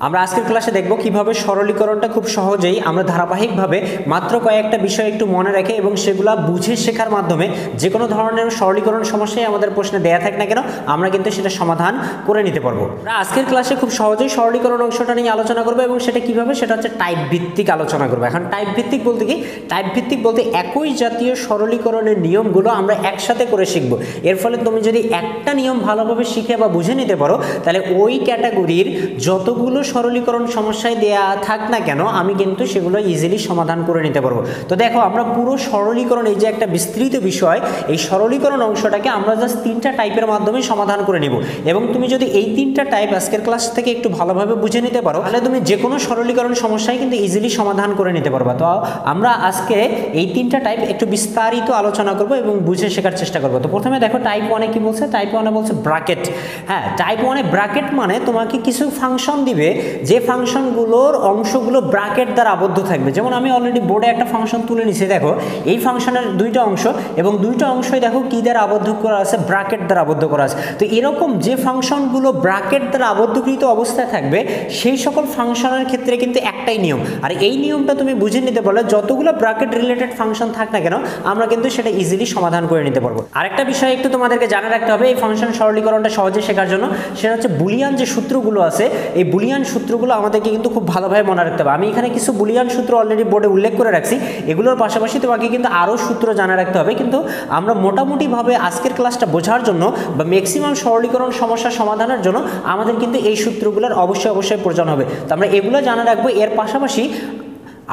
আমরা আজকের ক্লাসে দেখব কিভাবে সরলীকরণটা খুব সহজেই আমরা ধারাবাহিকভাবে মাত্র কয়েকটা বিষয় একটু মনে রেখে এবং সেগুলো বুঝে শেখার মাধ্যমে যে কোনো ধরনের সরলীকরণ সমস্যাই আমাদের প্রশ্নে দেয়া থাক না কেন আমরা কিন্তু সেটা সমাধান করে নিতে পারবো। আমরা আজকের ক্লাসে খুব সহজেই সরলীকরণ অংশটা নিয়ে আলোচনা করবো এবং সেটা কিভাবে, সেটা হচ্ছে টাইপ ভিত্তিক আলোচনা করবো। এখন টাইপ ভিত্তিক বলতে কি? টাইপ ভিত্তিক বলতে একই জাতীয় সরলীকরণের নিয়মগুলো আমরা একসাথে করে শিখবো। এর ফলে তুমি যদি একটা নিয়ম ভালোভাবে শিখে বা বুঝে নিতে পারো তাহলে ওই ক্যাটাগরির যতগুলো সরলীকরণ সমস্যায় দেয়া থাক না কেন আমি কিন্তু সেগুলো ইজিলি সমাধান করে নিতে পারবো। তো দেখো আমরা পুরো সরলীকরণ, এই যে একটা বিস্তৃত বিষয়, এই সরলীকরণ অংশটাকে আমরা জাস্ট তিনটা টাইপের মাধ্যমে সমাধান করে নিব এবং তুমি যদি এই তিনটা টাইপ আজকের ক্লাস থেকে একটু ভালোভাবে বুঝে নিতে পারো তাহলে তুমি যে কোনো সরলীকরণ সমস্যায় কিন্তু ইজিলি সমাধান করে নিতে পারবা। তো আমরা আজকে এই তিনটা টাইপ একটু বিস্তারিত আলোচনা করব এবং বুঝে শেখার চেষ্টা করবো। তো প্রথমে দেখো টাইপ ওয়ানে কি বলছে। টাইপ ওয়ানে বলছে ব্র্যাকেট। হ্যাঁ, টাইপ ওয়ানে ব্র্যাকেট মানে তোমাকে কিছু ফাংশন দিবে যে ফাংশনগুলোর অংশগুলো ব্র্যাকেট দ্বারা আবদ্ধ থাকবে। যেমন আমি অলরেডি বোর্ডে একটা ফাংশন তুলে নিছি, দেখো এই ফাংশনের দুইটা অংশ এবং দুইটা অংশই দেখো কি দ্বারা আবদ্ধ করা আছে, ব্র্যাকেট দ্বারা আবদ্ধ করা আছে। তো এরকম যে ফাংশনগুলো ব্র্যাকেট দ্বারা আবদ্ধকৃত অবস্থায় থাকবে সেই সকল ফাংশনের ক্ষেত্রে কিন্তু একটাই নিয়ম, আর এই নিয়মটা তুমি বুঝে নিতে পারলে যতগুলো ব্র্যাকেট রিলেটেড ফাংশন থাক না কেন আমরা কিন্তু সেটা ইজিলি সমাধান করে নিতে পারবো। আরেকটা বিষয় একটু তোমাদেরকে জানা রাখতে হবে এই ফাংশন সরলীকরণটা সহজে শেখার জন্য, সেটা হচ্ছে বুলিয়ান যে সূত্রগুলো আছে এই বুলিয়ান সূত্রগুলো আমাদেরকে কিন্তু খুব ভালোভাবে মনে রাখতে হবে। আমি এখানে কিছু বুলিয়ান সূত্র অলরেডি বোর্ডে উল্লেখ করে রাখছি, এগুলোর পাশাপাশি তোমাকে কিন্তু আরও সূত্র জানা রাখতে হবে। কিন্তু আমরা মোটামুটিভাবে আজকের ক্লাসটা বোঝার জন্য বা ম্যাক্সিমাম সরলীকরণ সমস্যা সমাধানের জন্য আমাদের কিন্তু এই সূত্রগুলোর অবশ্যই প্রয়োজন হবে। তো আমরা এগুলো জানা রাখবো। এর পাশাপাশি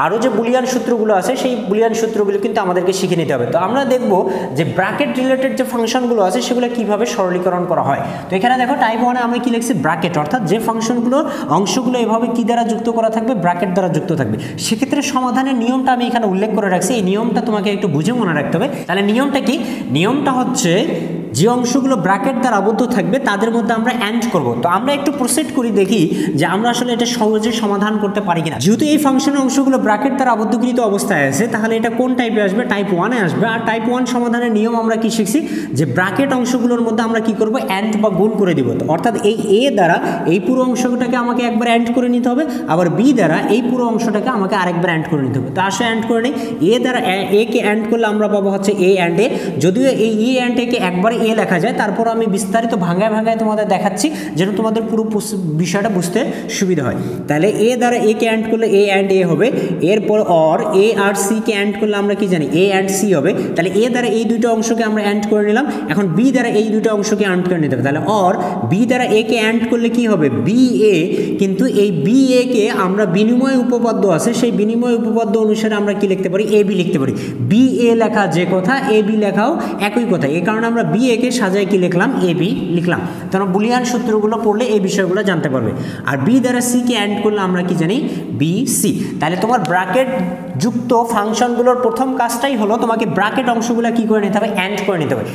আরও যে বুলিয়ান সূত্রগুলো আছে সেই বুলিয়ান সূত্রগুলো কিন্তু আমাদেরকে শিখে নিতে হবে। তো আমরা দেখব যে ব্র্যাকেট রিলেটেড যে ফাংশনগুলো আছে সেগুলো কিভাবে সরলীকরণ করা হয়। তো এখানে দেখো টাইপ ওয়ানে আমরা কি লিখছি, ব্র্যাকেট, অর্থাৎ যে ফাংশনগুলোর অংশগুলো এভাবে কি দ্বারা যুক্ত করা থাকবে, ব্র্যাকেট দ্বারা যুক্ত থাকবে। সেক্ষেত্রে সমাধানের নিয়মটা আমি এখানে উল্লেখ করে রাখছি, এই নিয়মটা তোমাকে একটু বুঝে মনে রাখতে হবে। তাহলে নিয়মটা কি? নিয়মটা হচ্ছে যে অংশগুলো ব্র্যাকেট দ্বারা আবদ্ধ থাকবে তাদের মধ্যে আমরা অ্যান্ড করব। তো আমরা একটু প্রসিড করি, দেখি যে আমরা আসলে এটা সহজে সমাধান করতে পারি কিনা। যেহেতু এই ফাংশনের অংশগুলো ব্র্যাকেট দ্বারা আবদ্ধকৃত অবস্থায় আছে তাহলে এটা কোন টাইপে আসবে, টাইপ ওয়ানে আসবে। আর টাইপ ওয়ান সমাধানের নিয়ম আমরা কি শিখছি, যে ব্র্যাকেট অংশগুলোর মধ্যে আমরা কি করব, অ্যান্ড বা গুণ করে দিব। তো অর্থাৎ এই এ দ্বারা এই পুরো অংশটাকে আমাকে একবার অ্যান্ড করে নিতে হবে, আবার বি দ্বারা এই পুরো অংশটাকে আমাকে আরেকবার অ্যান্ড করে নিতে হবে। তো আসলে অ্যান্ড করে নিই, এ দ্বারা এ কে অ্যান্ড করলে আমরা পাবো হচ্ছে এ অ্যান্ড এ। যদিও এই ই অ্যান্ড এ কে একবারে এ লেখা যায়, তারপর আমি বিস্তারিত ভাঙায় তোমাদের দেখাচ্ছি যেন তোমাদের পুরো বিষয়টা বুঝতে সুবিধা হয়। তাহলে এ দ্বারা এ কে অ্যান্ড করলে এ অ্যান্ড এ হবে, এরপর অর এ আর সি কে অ্যান্ড করলে আমরা কি জানি, এ অ্যান্ড সি হবে। তাহলে এ দ্বারা এই দুটো অংশকে আমরা অ্যান্ড করে নিলাম, এখন বি দ্বারা এই দুটো অংশকে অ্যান্ড করে নিতে হবে। তাহলে অর বি দ্বারা এ কে অ্যান্ড করলে কি হবে, বি এ। কিন্তু এই বি এ কে আমরা বিনিময় উপপাদ্য আছে সেই বিনিময় উপপাদ্য অনুসারে আমরা কি লিখতে পারি, এ বি লিখতে পারি। বি এ লেখা যে কথা এ বি লেখাও একই কথা, এই কারণে আমরা বি এ কে সাজায় কি লিখলাম, এ বি লিখলাম। তোমরা বুলিয়ান সূত্রগুলো পড়লে এই বিষয়গুলো জানতে পারবে। আর বি দ্বারা সি কে অ্যান্ড করলে আমরা কি জানি, বি সি। তাহলে তোমার ব্র্যাকেট যুক্ত ফাংশনগুলোর প্রথম কাজটাই হলো তোমাকে ব্র্যাকেট অংশগুলো কি করে নিতে হবে, অ্যান্ড করে নিতে হবে।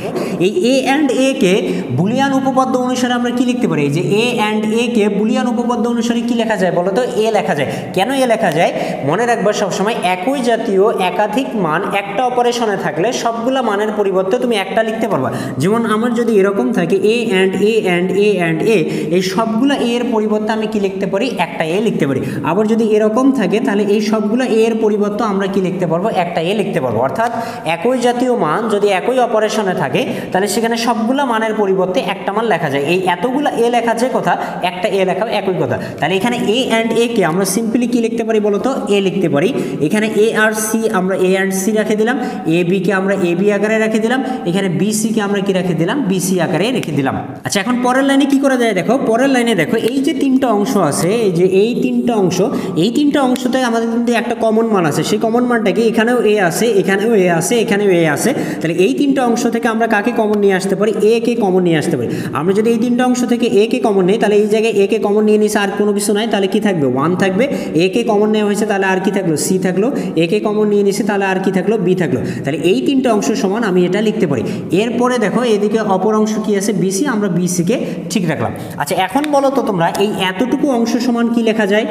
এই এ অ্যান্ড এ কে বুলিয়ান উপপাদ্য অনুসারে আমরা কি লিখতে পারি, এই যে এ অ্যান্ড এ কে বুলিয়ান উপপাদ্য অনুসারে কি লেখা যায় বলো তো, এ লেখা যায়। কেন এ লেখা যায়? মনে রাখবা সবসময় একই জাতীয় একাধিক মান একটা অপারেশনে থাকলে সবগুলা মানের পরিবর্তে তুমি একটা লিখতে পারবা। যেমন আমার যদি এরকম থাকে A and A and A and A, এই সবগুলো এ এর পরিবর্তে আমি কি লিখতে পারি, একটা এ লিখতে পারি। আবার যদি এরকম থাকে তাহলে এই সবগুলো এ এর পরিবর্তে আমরা কি লিখতে পারবো, একটা এ লিখতে পারবো। অর্থাৎ একই জাতীয় মান যদি একই অপারেশনে থাকে তাহলে সেখানে সবগুলো মানের পরিবর্তে একটা মান লেখা যায়। এই এতগুলো এ লেখা যে কথা, একটা এ লেখা একই কথা। তাহলে এখানে এ অ্যান্ড এ কে আমরা সিম্পলি কি লিখতে পারি বলতো, এ লিখতে পারি। এখানে এ আর সি আমরা এ অ্যান্ড সি রেখে দিলাম, এ বি কে আমরা এ বি আকারে রেখে দিলাম, এখানে বি সি কে আমরা কি রেখে দিলাম, বি সি আকারে রেখে দিলাম। আচ্ছা, এখন পরের লাইনে কি করা যায় দেখো, পরের লাইনে দেখো এই যে তিনটা অংশ আছে, এই যে এই তিনটা অংশ, এই তিনটা অংশতে আমাদের কিন্তু একটা কমন মান আছে। সেই কমন মানটাকে এখানেও এ আছে, এখানেও এ আছে, এখানেও এ আছে। তাহলে এই তিনটা অংশ থেকে আমরা কাকে কমন নিয়ে আসতে পারি, এ কে কমন নিয়ে আসতে পারি। আমরা যদি এই তিনটা অংশ থেকে এ কে কমন নিই তাহলে এই জায়গায় এ কে কমন নিয়ে নিছে, আর কোনো কিছু নাই, তাহলে কি থাকবে, 1 থাকবে। এ কে কমন নেওয়া হয়েছে তাহলে আর কি থাকলো, সি থাকলো। এ কে কমন নিয়ে নিছে তাহলে আর কি থাকলো, বি থাকলো। তাহলে এই তিনটা অংশ সমান আমি এটা লিখতে পারি। এরপরে দেখো এদিকে অপর অংশ কি আছে, বিসি, আমরা বিসি কে ঠিক রাখলাম। আচ্ছা, এখন বলো তো তোমরা এই এতটুকু অংশ সমান কি লেখা যায়,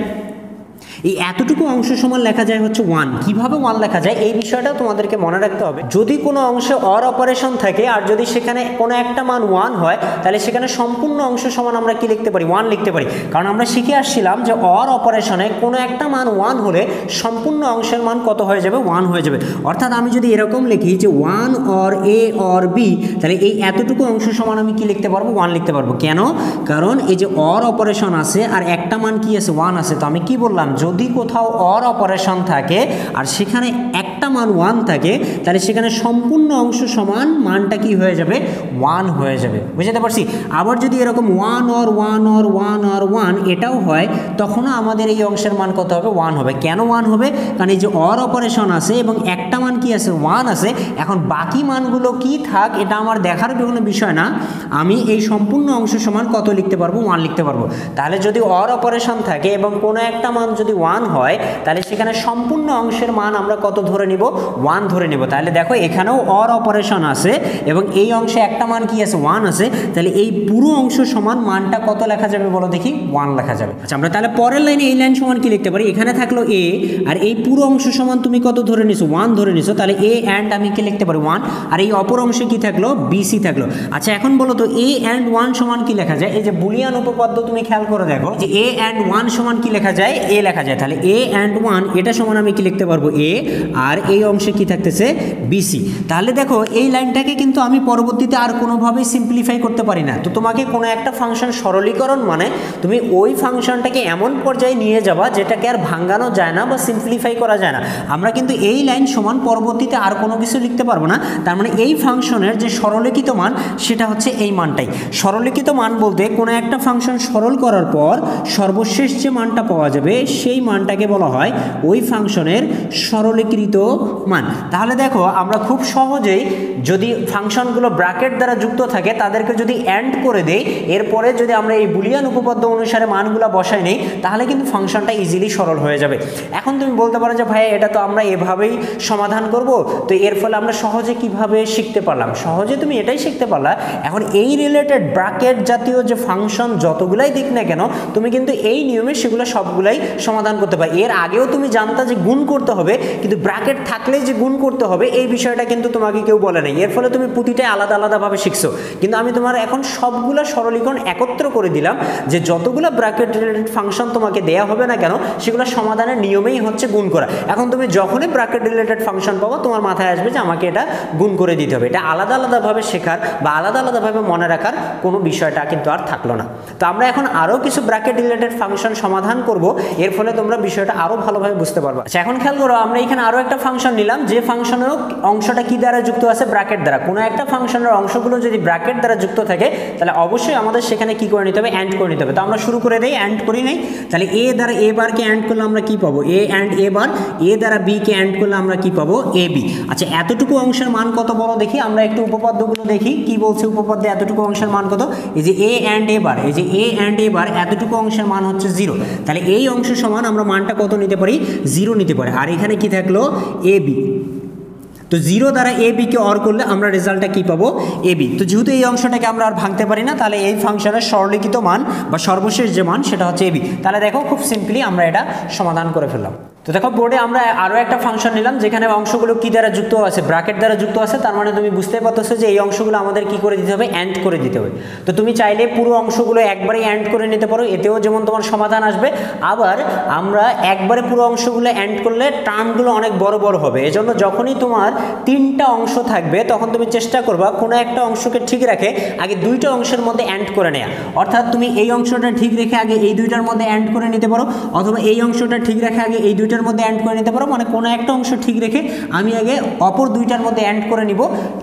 এই এতটুকু অংশ সমান লেখা যায় হচ্ছে 1। কিভাবে 1 লেখা যায় এই বিষয়টা তোমাদেরকে মনে রাখতে হবে। যদি কোনো অংশে অর অপারেশন থাকে আর যদি সেখানে কোনো একটা মান 1 হয় তাহলে সেখানে সম্পূর্ণ অংশ সমান আমরা কি লিখতে পারি, 1 লিখতে পারি। কারণ আমরা শিখে আসছিলাম যে অর অপারেশনে কোনো একটা মান 1 হলে সম্পূর্ণ অংশের মান কত হয়ে যাবে, 1 হয়ে যাবে। অর্থাৎ আমি যদি এরকম লিখি যে 1 অর এ অর বি, তাহলে এই এতটুকু অংশ সমান আমি কি লিখতে পারবো, 1 লিখতে পারবো। কেন? কারণ এই যে অর অপারেশন আছে আর একটা মান কি আছে, 1 আছে। তো আমি কি বললাম, যদি কোথাও অর অপারেশন থাকে আর সেখানে একটা মান 1 থাকে তাহলে সেখানে সম্পূর্ণ অংশ সমান মানটা কি হয়ে যাবে, 1 হয়ে যাবে। বুঝতে পারছি? আবার যদি এরকম 1 অর 1 অর 1 অর 1 এটাও হয় তখনও আমাদের এই অংশের মান কত হবে, 1 হবে। কেন 1 হবে? কারণ এই যে অর অপারেশন আছে এবং একটা মান কি আছে, 1 আছে। এখন বাকি মানগুলো কি থাক এটা আমার দেখার কোনো বিষয় না, আমি এই সম্পূর্ণ অংশ সমান কত লিখতে পারবো, 1 লিখতে পারবো। তাহলে যদি অর অপারেশন থাকে এবং কোনো একটা মান যদি 1 হয় তাহলে সেখানে সম্পূর্ণ অংশের মান আমরা কত ধরে নিব, 1 ধরে নিব। তাহলে দেখো এখানেও অর অপারেশন আছে এবং এই অংশে একটা মান কি আছে, 1 আছে। তাহলে এই পুরো অংশ সমান মানটা কত লেখা যাবে বলো দেখি, 1 লেখা যাবে। আচ্ছা, আমরা তাহলে পরের লাইনে এই লাইন সমান কি লিখতে পারি, এখানে থাকলো এ আর এই পুরো অংশ সমান তুমি কত ধরে নিছো, 1 ধরে নিছো। তাহলে এ অ্যান্ড আমি কি লিখতে পারি, 1। আর এই অপর অংশে কি থাকলো, বিসি থাকলো। আচ্ছা, এখন বলো তো এ অ্যান্ড 1 সমান কি লেখা যায়? এই যে বুলিয়ান উপপাদ্য তুমি খেয়াল করে দেখো যে এ অ্যান্ড 1 সমান কি লেখা যায়, এ লেখা যায়। তাহলে এ অ্যান্ড 1 এটা সমান আমি কি লিখতে পারবো, এ। আর এই অংশে কি থাকতেছে, বিসি। তাহলে দেখো এই লাইনটাকে কিন্তু আমি পরবর্তীতে আর কোনোভাবেই সিম্পলিফাই করতে পারি না। তো তোমাকে কোনো একটা ফাংশন সরলীকরণ মানে তুমি ওই ফাংশনটাকে এমন পর্যায়ে নিয়ে যাবা যেটাকে আর ভাঙানো যায় না বা সিম্পলিফাই করা যায় না। আমরা কিন্তু এই লাইন সমান পরবর্তীতে আর কোনো কিছু লিখতে পারবো না। তার মানে এই ফাংশনের যে সরলীকৃত মান সেটা হচ্ছে এই মানটাই। সরলীকৃত মান বলতে কোনো একটা ফাংশন সরল করার পর সর্বশেষ যে মানটা পাওয়া যাবে সেই মানটাকে বলা হয় ওই ফাংশনের সরলীকৃত মান। তাহলে দেখো আমরা খুব সহজেই যদি ফাংশনগুলো ব্র্যাকেট দ্বারা যুক্ত থাকে তাদেরকে যদি অ্যান্ড করে দেই, এরপরে যদি আমরা এই বুলিয়ান উপপাদ্য অনুসারে মানগুলো বসাই নেই তাহলে কিন্তু ফাংশনটা ইজিলি সরল হয়ে যাবে। এখন তুমি বলতে পারো যে ভাই এটা তো আমরা এভাবেই সমাধান করব, তো এর ফলে আমরা সহজে কিভাবে শিখতে পারলাম? সহজে তুমি এটাই শিখতে পারলা, এখন এই রিলেটেড ব্র্যাকেট জাতীয় যে ফাংশন যতগুলাই দিক না কেন তুমি কিন্তু এই নিয়মে সেগুলো সবগুলাই সমাধান করতে পারো। এর আগেও তুমি জানতা যে গুণ করতে হবে, কিন্তু ব্র্যাকেট থাকলে যে গুণ করতে হবে এই বিষয়টা কিন্তু তোমাকে কেউ বলে নাই। এর ফলে তুমি প্রতিটাই আলাদা আলাদাভাবে শিখছো। কিন্তু আমি তোমার এখন সবগুলো সরলীকরণ একত্র করে দিলাম যে যতগুলো ব্র্যাকেট রিলেটেড ফাংশন তোমাকে দেয়া হবে না কেন সেগুলো সমাধানের নিয়মেই হচ্ছে গুণ করা। এখন তুমি যখনই ব্র্যাকেট রিলেটেড ফাংশন পাবো তোমার মাথায় আসবে যে আমাকে এটা গুণ করে দিতে হবে। এটা আলাদা আলাদাভাবে শেখার বা আলাদা আলাদাভাবে মনে রাখার কোনো বিষয়টা কিন্তু আর থাকলো না। তো আমরা এখন আরও কিছু ব্র্যাকেট রিলেটেড ফাংশন সমাধান করব, এর ফলে তোমরা বিষয়টা আরও ভালোভাবে বুঝতে পারবে। আচ্ছা, এখন খেয়াল করো আমরা এখানে আরও একটা ফাংশন নিলাম যে ফাংশনেরও অংশটা কি দ্বারা যুক্ত আছে, ব্র্যাকেট দ্বারা। কোনো একটা ফাংশনের অংশগুলো যদি ব্র্যাকেট দ্বারা যুক্ত থাকে তাহলে অবশ্যই আমাদের সেখানে কি করে নিতে হবে, অ্যান্ড করে নিতে হবে। তো আমরা শুরু করে দেই, অ্যান্ড করি নাই। তাহলে এ দ্বারা এ বারকে অ্যান্ড করলে আমরা কি পাবো, এ অ্যান্ড এ বার। এ দ্বারা বি কে অ্যান্ড করলে আমরা কি পাবো, এ বি। আচ্ছা, এতটুকু অংশের মান কত বলো দেখি, আমরা একটু উপপাদ্যগুলো দেখি কি বলছে উপপাদ্যে। এতটুকু অংশের মান কত, এই যে এ অ্যান্ড এ বার, এই যে এ অ্যান্ড এ বার এতটুকু অংশের মান হচ্ছে 0। তাহলে এই অংশ সমান আমরা মানটা কত নিতে পারি, 0 নিতে পারি। আর এখানে কি থাকলো, এ বি। তো 0 দ্বারা এ বিকে অর করলে আমরা রেজাল্টটা কী পাবো, এ বি। তো যেহেতু এই অংশটাকে আমরা আর ভাঙতে পারি না তাহলে এই ফাংশনের সরলীকৃত মান বা সর্বশেষ যে মান সেটা হচ্ছে এ বি। তাহলে দেখো খুব সিম্পলি আমরা এটা সমাধান করে ফেললাম। তো দেখো বোর্ডে আমরা আরও একটা ফাংশন নিলাম যেখানে অংশগুলো কি দ্বারা যুক্ত আছে, ব্র্যাকেট দ্বারা যুক্ত আছে। তার মানে তুমি বুঝতে পারতেছো যে এই অংশগুলো আমাদের কি করে দিতে হবে, অ্যান্ড করে দিতে হবে। তো তুমি চাইলে পুরো অংশগুলো একবারেই অ্যান্ড করে নিতে পারো, এতেও যেমন তোমার সমাধান আসবে। আবার আমরা একবারে পুরো অংশগুলো অ্যান্ড করলে টার্মগুলো অনেক বড় বড় হবে। এজন্য যখনই তোমার 3টা অংশ থাকবে তখন তুমি চেষ্টা করবা কোনো একটা অংশকে ঠিক রেখে আগে 2টা অংশের মধ্যে অ্যান্ড করে নেওয়া। অর্থাৎ তুমি এই অংশটা ঠিক রেখে আগে এই 2টার মধ্যে অ্যান্ড করে নিতে পারো, অথবা এই অংশটা ঠিক রেখে আগে এই 2টার মধ্যে অ্যান্ড করে নিতে পারো। মানে কোনো একটা অংশ ঠিক রেখে আমি আগে অপর 2টার মধ্যে অ্যান্ড করে নিব,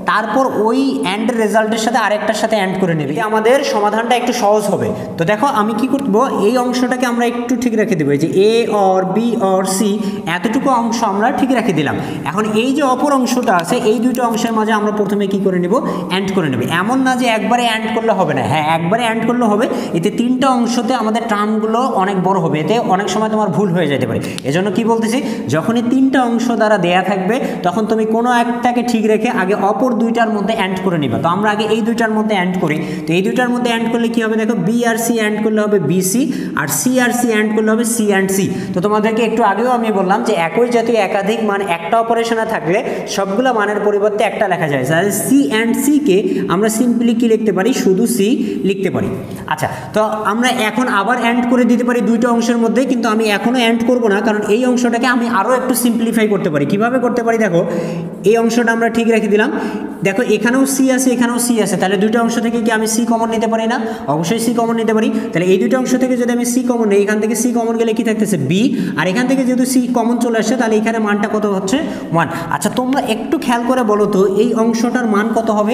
তারপর ওই অ্যান্ডের রেজাল্টের সাথে আরেকটার সাথে অ্যান্ড করে নেবে, আমাদের সমাধানটা একটু সহজ হবে। তো দেখো আমি কি করব, এই অংশটাকে আমরা একটু ঠিক রেখে দেবো, যে a or be or C এতটুকু অংশ আমরা ঠিক রেখে দিলাম। এখন এই যে অপর অংশ অংশটা আছে এই দুটো অংশের মাঝে আমরা প্রথমে কি করে নেব, অ্যান্ড করে নেব। এমন না যে একবারে অ্যান্ড করলে হবে না, হ্যাঁ একবারে অ্যান্ড করলে হবে, এতে তিনটা অংশতে আমাদের টার্মগুলো অনেক বড় হবে, এতে অনেক সময় তোমার ভুল হয়ে যেতে পারে। এজন্য কি বলতেছি, যখনই তিনটা অংশ দ্বারা দেয়া থাকবে তখন তুমি কোনো একটাকে ঠিক রেখে আগে অপর দুইটার মধ্যে অ্যান্ড করে নিবা। তো আমরা আগে এই দুইটার মধ্যে অ্যান্ড করি। তো এই দুইটার মধ্যে অ্যান্ড করলে কি হবে দেখো, বি আর সি অ্যান্ড করলে হবে বিসি, আর সি আর সি অ্যান্ড করলে হবে সি অ্যান্ড সি। তো তোমাদেরকে একটু আগেও আমি বললাম যে একই জাতীয় একাধিক মান একটা অপারেশনে থাকলে সবগুলো মানের পরিবর্তে একটা লেখা যায়। তাহলে সি অ্যান্ড সিকে আমরা সিম্পলি কি লিখতে পারি, শুধু সি লিখতে পারি। আচ্ছা, তো আমরা এখন আবার অ্যান্ড করে দিতে পারি দুইটা অংশের মধ্যে, কিন্তু আমি এখনও অ্যান্ড করব না, কারণ এই অংশটাকে আমি আরও একটু সিম্পলিফাই করতে পারি। কিভাবে করতে পারি দেখো, এই অংশটা আমরা ঠিক রেখে দিলাম, দেখো এখানেও সি আছে এখানেও সি আছে, তাহলে দুইটা অংশ থেকে কি আমি সি কমন নিতে পারি না? অবশ্যই সি কমন নিতে পারি। তাহলে এই দুটো অংশ থেকে যদি আমি সি কমন নিই, এখান থেকে সি কমন গেলে কি থাকতেছে, বি, আর এখান থেকে যেহেতু সি কমন চলে আসছে তাহলে এখানে মানটা কত হচ্ছে, 1। আচ্ছা, তোমরা একটু খেয়াল করে বলো তো এই অংশটার মান কত হবে?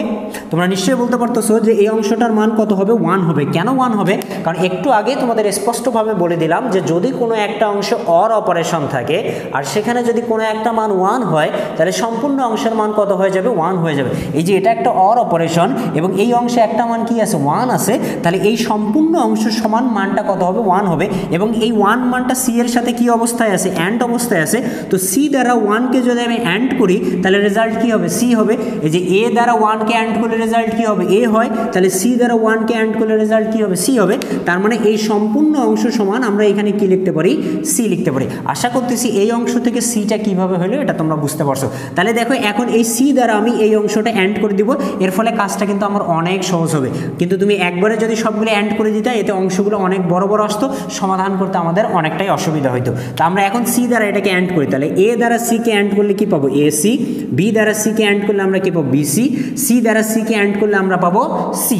তোমরা নিশ্চয়ই বলতে পারতেছো যে এই অংশটার মান কত হবে, 1 হবে। কেন 1 হবে? কারণ একটু আগে তোমাদের স্পষ্টভাবে বলে দিলাম যে যদি কোনো একটা অংশ অর অপারেশন থাকে আর সেখানে যদি কোনো একটা মান 1 হয় তাহলে সম্পূর্ণ অংশের মান কত হয়ে যাবে, 1 হয়ে যাবে। এই যে এটা একটা অর অপারেশন এবং এই অংশে একটা মান কি আছে, 1 আছে, তাহলে এই সম্পূর্ণ অংশ সমান মানটা কত হবে, 1 হবে। এবং এই 1 মানটা সি এর সাথে কি অবস্থায় আছে, অ্যান্ড অবস্থায় আছে। তো সি দ্বারা 1কে যদি আমি অ্যান্ড করি তাহলে রেজাল্ট কি হবে, সি হবে। এই যে এ দ্বারা 1কে অ্যান্ড করলে রেজাল্ট কি হবে, এ হয়, তাহলে সি দ্বারা 1কে অ্যান্ড করলে রেজাল্ট কি হবে, সি হবে। তার মানে এই সম্পূর্ণ অংশ সমান আমরা এখানে কি লিখতে পারি, সি লিখতে পারি। আশা করতেছি এই অংশ থেকে সিটা কিভাবে হলো এটা তোমরা বুঝতে পারছো। তাহলে দেখো এখন এই সি দ্বারা আমি এই অংশটা অ্যান্ড করে দিব, এর ফলে কাজটা কিন্তু আমার অনেক সহজ হবে। কিন্তু তুমি একবারে যদি সবগুলো অ্যান্ড করে দিতে এতে অংশগুলো অনেক বড় বড় আসতো, সমাধান করতে আমাদের অনেকটাই অসুবিধা হতো। তো আমরা এখন সি দ্বারা এটাকে অ্যান্ড করি, তাহলে এ দ্বারা সিকে অ্যান্ড করলে কি পাবো, এ সি, বি দ্বারা সিকে অ্যান্ড করলে আমরা কি পাবো, বিসি, সি দ্বারা সিকে অ্যান্ড করলে আমরা পাবো সি।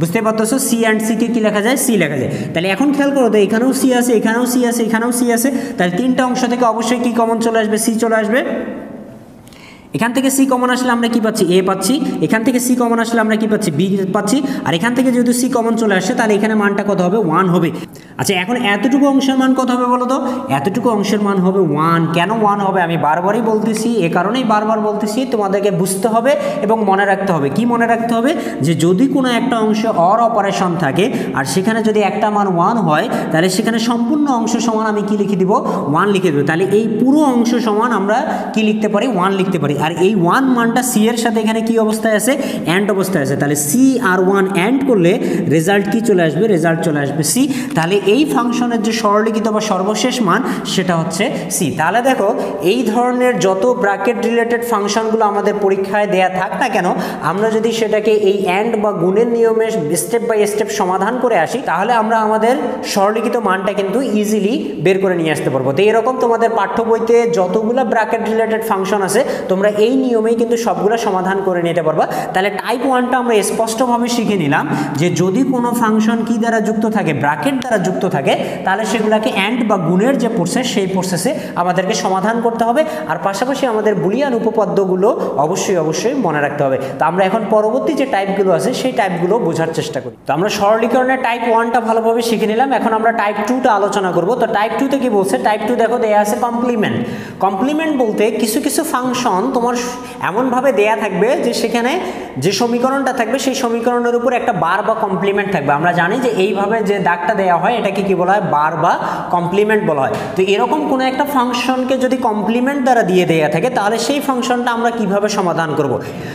বুঝতে পারতেছো, সি অ্যান্ড সিকে কি লেখা যায়, সি লেখা যায়। তাহলে এখন খেয়াল করো তো এখানেও সি আছে এখানেও সি আছে এখানেও সি আছে, তাহলে তিনটা অংশ থেকে অবশ্যই কি কমন চলে আসবে, সি চলে আসবে। এখান থেকে সি কমন আসলে আমরা কি পাচ্ছি, এ পাচ্ছি, এখান থেকে সি কমন আসলে আমরা কি পাচ্ছি, বি পাচ্ছি, আর এখান থেকে যেহেতু সি কমন চলে আসছে তাহলে এখানে মানটা কত হবে, 1 হবে। আচ্ছা, এখন এতটুকু অংশের মান কত হবে বলো তো, এতটুকু অংশের মান হবে 1। কেন 1 হবে আমি বারবারই বলতেছি, এ কারণেই বারবার বলতেছি, তোমাদেরকে বুঝতে হবে এবং মনে রাখতে হবে। কি মনে রাখতে হবে, যে যদি কোনো একটা অংশে অর অপারেশন থাকে আর সেখানে যদি একটা মান 1 হয় তাহলে সেখানে সম্পূর্ণ অংশ সমান আমি কি লিখে দিব, 1 লিখে দেবো। তাহলে এই পুরো অংশ সমান আমরা কি লিখতে পারি, 1 লিখতে পারি। আর এই 1 মানটা সি এর সাথে এখানে কি অবস্থায় আছে, অ্যান্ড অবস্থায় আছে। তাহলে সি আর 1 অ্যান্ড করলে রেজাল্ট কি চলে আসবে, রেজাল্ট চলে আসবে সি। তাহলে এই ফাংশনের যে সরলীকৃত বা সর্বশেষ মান সেটা হচ্ছে সি। তাহলে দেখো এই ধরনের যত ব্র্যাকেট রিলেটেড ফাংশনগুলো আমাদের পরীক্ষায় দেয়া থাক না কেন, আমরা যদি সেটাকে এই অ্যান্ড বা গুণের নিয়মে স্টেপ বাই স্টেপ সমাধান করে আসি তাহলে আমরা আমাদের সরলীকৃত মানটা কিন্তু ইজিলি বের করে নিয়ে আসতে পারবো। তো এরকম তোমাদের পাঠ্য বইতে যতগুলো ব্র্যাকেট রিলেটেড ফাংশন আছে তোমরা এই নিয়মেই কিন্তু সবগুলো সমাধান করে নিতে পারবা। তাহলে টাইপ 1টা আমরা স্পষ্টভাবে শিখে নিলাম যে যদি কোনো ফাংশন কি দ্বারা যুক্ত থাকে, ব্র্যাকেট দ্বারা যুক্ত থাকে, তাহলে সেগুলোকে অ্যান্ড বা গুণের যে প্রসেস সেই প্রসেসে আমাদেরকে সমাধান করতে হবে। আর পাশাপাশি আমাদের বুলিয়ান উপপাদ্যগুলো অবশ্যই মনে রাখতে হবে। তো আমরা এখন পরবর্তী যে টাইপগুলো আছে সেই টাইপগুলো বোঝার চেষ্টা করি। তো আমরা সরলীকরণের টাইপ 1টা ভালোভাবে শিখে নিলাম, এখন আমরা টাইপ 2টা আলোচনা করব। তো টাইপ 2তে কি বলছে, টাইপ 2 দেখো দেয়া আছে কমপ্লিমেন্ট। কমপ্লিমেন্ট বলতে কিছু কিছু ফাংশন তোমার এমনভাবে দেয়া থাকবে যে সেখানে যে সমীকরণটা থাকবে সেই সমীকরণের উপর একটা বার বা কমপ্লিমেন্ট থাকবে। আমরা জানি যে এইভাবে যে দাগটা দেওয়া হয় এটাকে কি বলা হয়, বার বা কমপ্লিমেন্ট বলা হয়। তো এরকম কোনো একটা ফাংশনকে যদি কমপ্লিমেন্ট দ্বারা দিয়ে দেয়া থাকে তাহলে সেই ফাংশনটা আমরা কিভাবে সমাধান করব।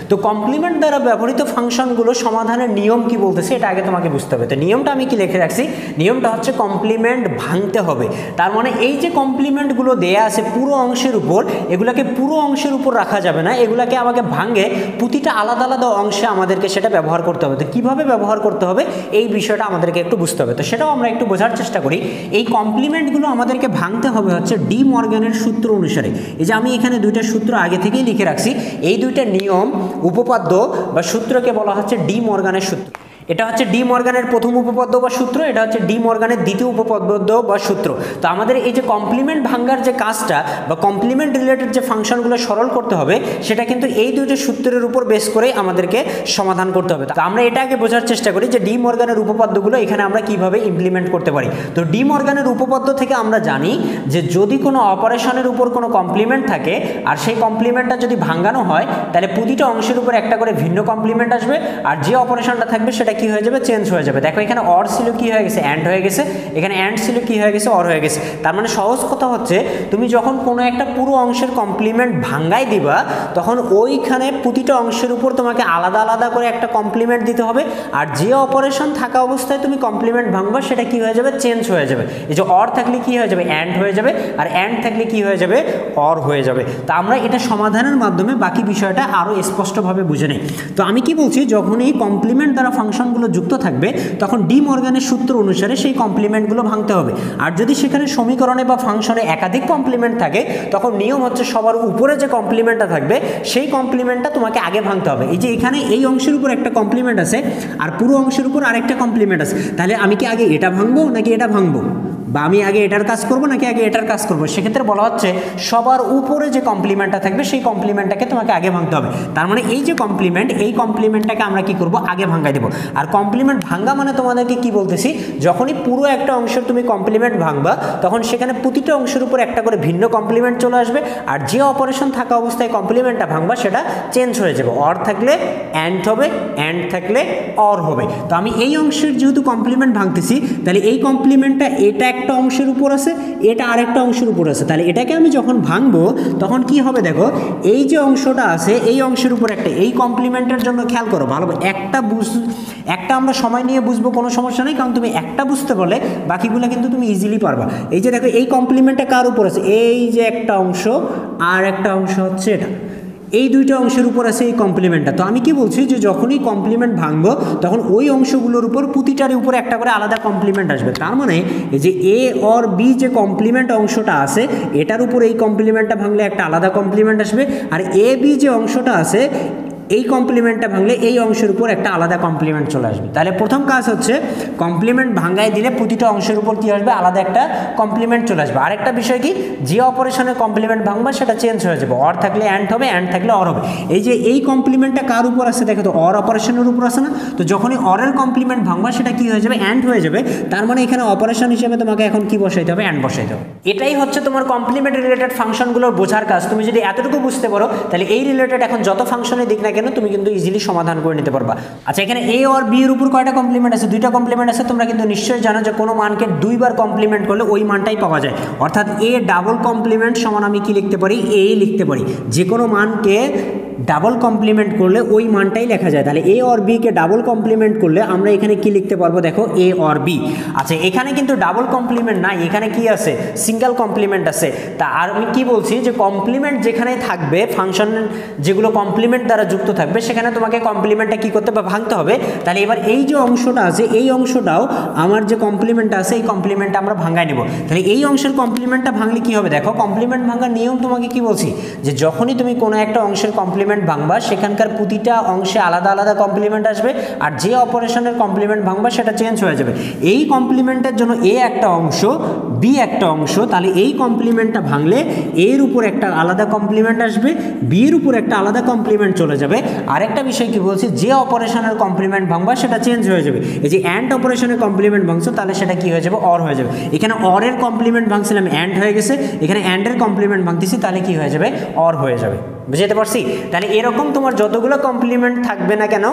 তো কমপ্লিমেন্ট দ্বারা ব্যবহৃত ফাংশনগুলো সমাধানের নিয়ম কি বলতেছে এটা আগে তোমাকে বুঝতে হবে। তো নিয়মটা আমি কি লিখে রাখছি, নিয়মটা হচ্ছে কমপ্লিমেন্ট ভাঙতে হবে। তার মানে এই যে কমপ্লিমেন্টগুলো দেয়া আছে পুরো অংশের উপর, এগুলাকে পুরো অংশের উপর রাখা যাবে না, এগুলাকে আমাকে ভাঙে প্রতিটা আলাদা আলাদা অংশে আমাদেরকে সেটা ব্যবহার করতে হবে। তো কীভাবে ব্যবহার করতে হবে এই বিষয়টা আমাদেরকে একটু বুঝতে হবে। তো সেটাও আমরা একটু বোঝার চেষ্টা করি। এই কমপ্লিমেন্টগুলো আমাদেরকে ভাঙতে হবে হচ্ছে ডি মর্গানের সূত্র অনুসারে। এই যে আমি এখানে দুইটা সূত্র আগে থেকেই লিখে রাখছি, এই দুইটা নিয়ম উপপাদ্য বা সূত্রকে বলা হচ্ছে ডি মর্গানের সূত্র। এটা হচ্ছে ডি মর্গানের প্রথম উপপাদ্য বা সূত্র, এটা হচ্ছে ডি মর্গানের দ্বিতীয় উপপাদ্য বা সূত্র। তো আমাদের এই যে কমপ্লিমেন্ট ভাঙ্গার যে কাজটা বা কমপ্লিমেন্ট রিলেটেড যে ফাংশনগুলো সরল করতে হবে সেটা কিন্তু এই দুটো সূত্রের উপর বেস করে আমাদেরকে সমাধান করতে হবে। তো আমরা এটা আগে বোঝার চেষ্টা করি যে ডি মর্গানের উপপাদ্যগুলো এখানে আমরা কিভাবে ইমপ্লিমেন্ট করতে পারি। তো ডি মর্গানের উপপাদ্য থেকে আমরা জানি যে যদি কোনো অপারেশনের উপর কোনো কমপ্লিমেন্ট থাকে আর সেই কমপ্লিমেন্টটা যদি ভাঙ্গানো হয় তাহলে প্রতিটা অংশের উপর একটা করে ভিন্ন কমপ্লিমেন্ট আসবে, আর যে অপারেশনটা থাকবে সেটা কি হয়ে যাবে, চেঞ্জ হয়ে যাবে। দেখো এখানে অর ছিল কি হয়ে গেছে, অ্যান্ড হয়ে গেছে, এখানে অ্যান্ড ছিল কি হয়ে গেছে, অর হয়ে গেছে। তার মানে সহজ কথা হচ্ছে তুমি যখন কোনো একটা পুরো অংশের কমপ্লিমেন্ট ভাঙ্গাই দিবা তখন ওইখানে প্রতিটা অংশের উপর তোমাকে আলাদা আলাদা করে একটা কমপ্লিমেন্ট দিতে হবে, আর যে অপারেশন থাকা অবস্থায় তুমি কমপ্লিমেন্ট ভাঙবা সেটা কি হয়ে যাবে, চেঞ্জ হয়ে যাবে। এই যে অর থাকলে কি হয়ে যাবে, অ্যান্ড হয়ে যাবে, আর অ্যান্ড থাকলে কি হয়ে যাবে, অর হয়ে যাবে। তো আমরা এটা সমাধানের মাধ্যমে বাকি বিষয়টা আরও স্পষ্টভাবে বুঝে নিই। তো আমি কি বলছি, যখন এই কমপ্লিমেন্ট দ্বারা ফাংশনগুলো যুক্ত থাকবে তখন ডি মর্গানের সূত্র অনুসারে সেই কমপ্লিমেন্টগুলো ভাঙতে হবে। আর যদি সেখানে সমীকরণে বা ফাংশনে একাধিক কমপ্লিমেন্ট থাকে তখন নিয়ম হচ্ছে সবার উপরে যে কমপ্লিমেন্টটা থাকবে সেই কমপ্লিমেন্টটা তোমাকে আগে ভাঙতে হবে। এই যে এখানে এই অংশের উপর একটা কমপ্লিমেন্ট আছে আর পুরো অংশের উপর আরেকটা কমপ্লিমেন্ট আছে, তাহলে আমি কি আগে এটা ভাঙবো নাকি এটা ভাঙবো, বা আমি আগে এটার কাজ করব নাকি আগে এটার কাজ করব? সেক্ষেত্রে বলা হচ্ছে সবার উপরে যে কমপ্লিমেন্টটা থাকবে সেই কমপ্লিমেন্টটাকে তোমাকে আগে ভাঙতে হবে। তার মানে এই যে কমপ্লিমেন্ট, এই কমপ্লিমেন্টটাকে আমরা কি করব, আগে ভাঙাই দেবো। আর কমপ্লিমেন্ট ভাঙা মানে তোমাদেরকে কি বলতেছি, যখনই পুরো একটা অংশের তুমি কমপ্লিমেন্ট ভাঙবা তখন সেখানে প্রতিটা অংশের উপর একটা করে ভিন্ন কমপ্লিমেন্ট চলে আসবে, আর যে অপারেশন থাকা অবস্থায় কমপ্লিমেন্টটা ভাঙবা সেটা চেঞ্জ হয়ে যাবে। অর থাকলে অ্যান্ড হবে, অ্যান্ড থাকলে অর হবে। তো আমি এই অংশের যেহেতু কমপ্লিমেন্ট ভাঙতেছি তাহলে এই কমপ্লিমেন্টটা এটা একটা অংশের উপর আছে, এটা আরেকটা অংশের উপর আছে, তাহলে এটাকে আমি যখন ভাঙবো তখন কি হবে, দেখো এই যে অংশটা আছে এই অংশের উপর একটা, এই কমপ্লিমেন্টের জন্য খেয়াল করো ভালোভাবে, একটা আমরা সময় নিয়ে বুঝবো, কোনো সমস্যা নেই, কারণ তুমি একটা বুঝতে পারলে বাকিগুলো কিন্তু তুমি ইজিলি পারবা। এই যে দেখো এই কমপ্লিমেন্টটা কার উপর আছে, এই যে একটা অংশ আর একটা অংশ হচ্ছে এটা, এই দুইটা অংশের উপর আছে এই কমপ্লিমেন্টটা। তো আমি কি বলছি যে যখনই কমপ্লিমেন্ট ভাঙবো তখন ওই অংশগুলোর উপর প্রতিটার উপরে একটা করে আলাদা কমপ্লিমেন্ট আসবে। তার মানে এই যে এ অর বি যে কমপ্লিমেন্ট অংশটা আছে এটার উপর এই কমপ্লিমেন্টটা ভাঙলে একটা আলাদা কমপ্লিমেন্ট আসবে, আর এ বি যে অংশটা আছে এই কমপ্লিমেন্টটা ভাঙলে এই অংশের উপর একটা আলাদা কমপ্লিমেন্ট চলে আসবে। তাহলে প্রথম কাজ হচ্ছে কমপ্লিমেন্ট ভাঙাই দিলে প্রতিটা অংশের উপর কী আসবে, আলাদা একটা কমপ্লিমেন্ট চলে আসবে। আরেকটা বিষয় কি, যে অপারেশনের কমপ্লিমেন্ট ভাঙবা সেটা চেঞ্জ হয়ে যাবে, অর থাকলে অ্যান্ড হবে, অ্যান্ড থাকলে অর হবে। এই যে এই কমপ্লিমেন্টটা কার উপর আছে, দেখো তো অর অপারেশনের উপর আছে না, তো যখনই অরের কমপ্লিমেন্ট ভাঙবা সেটা কি হয়ে যাবে, অ্যান্ড হয়ে যাবে। তার মানে এখানে অপারেশন হিসেবে তোমাকে এখন কি বসাইতে হবে, অ্যান্ড বসাইতে হবে। এটাই হচ্ছে তোমার কমপ্লিমেন্ট রিলেটেড ফাংশনগুলোর বোঝার কাজ। তুমি যদি এতটুকু বুঝতে পারো তাহলে এই রিলেটেড এখন যত ফাংশনে দিক না কেন তুমি কিন্তু ইজিলি সমাধান করে নিতে পারবা। আচ্ছা, এখানে এ আর বি এর উপর কয়টা কমপ্লিমেন্ট আছে, দুইটা কমপ্লিমেন্ট আছে। তোমরা কিন্তু নিশ্চয়ই জানো যে কোনো মানকে দুইবার কমপ্লিমেন্ট করলে ওই মানটাই পাওয়া যায়, অর্থাৎ এ ডাবল কমপ্লিমেন্ট সমান আমি কি লিখতে পারি, এ লিখতে পারি। যে কোনো মানকে ডাবল কমপ্লিমেন্ট করলে ওই মানটাই লেখা যায়। তাহলে এ আর বি কে ডাবল কমপ্লিমেন্ট করলে আমরা এখানে কি লিখতে পারবো, দেখো এ আর বি। আচ্ছা, এখানে কিন্তু ডাবল কমপ্লিমেন্ট নাই, এখানে কি আছে, সিঙ্গেল কমপ্লিমেন্ট আছে। তা আর আমি কি বলছি যে কমপ্লিমেন্ট যেখানে থাকবে, ফাংশন যেগুলো কমপ্লিমেন্ট দ্বারা যুক্ত থাকবে সেখানে তোমাকে কমপ্লিমেন্টটা কি করতে বা ভাঙতে হবে। তাহলে এবার এই যে অংশটা আছে এই অংশটাও আমার যে কমপ্লিমেন্টটা আছে এই কমপ্লিমেন্টটা আমরা ভাঙাই নেব। তাহলে এই অংশের কমপ্লিমেন্টটা ভাঙলে কি হবে, দেখো কমপ্লিমেন্ট ভাঙার নিয়ম তোমাকে কি বলছি, যে যখনই তুমি কোনো একটা অংশের কমপ্লিমেন্ট ভাঙবা সেখানকার প্রতিটা অংশে আলাদা আলাদা কমপ্লিমেন্ট আসবে, আর যে অপারেশনের কমপ্লিমেন্ট ভাঙবা সেটা চেঞ্জ হয়ে যাবে। এই কমপ্লিমেন্টের জন্য এ একটা অংশ, বি একটা অংশ, তাহলে এই কমপ্লিমেন্টটা ভাঙলে এর উপর একটা আলাদা কমপ্লিমেন্ট আসবে, বি এর উপর একটা আলাদা কমপ্লিমেন্ট চলে যাবে। আরেকটা বিষয় কি বলছি, যে অপারেশনের কমপ্লিমেন্ট ভাঙবা সেটা চেঞ্জ হয়ে যাবে। এই যে অ্যান্ড অপারেশনের কমপ্লিমেন্ট ভাঙছো তাহলে সেটা কি হয়ে যাবে, অর হয়ে যাবে। এখানে অরের কমপ্লিমেন্ট ভাঙছিলাম অ্যান্ড হয়ে গেছে, এখানে অ্যান্ডের কমপ্লিমেন্ট ভাঙতেছি তাহলে কি হয়ে যাবে, অর হয়ে যাবে। বুঝতে পারছি? তাহলে এরকম তোমার যতগুলো কমপ্লিমেন্ট থাকবে না কেন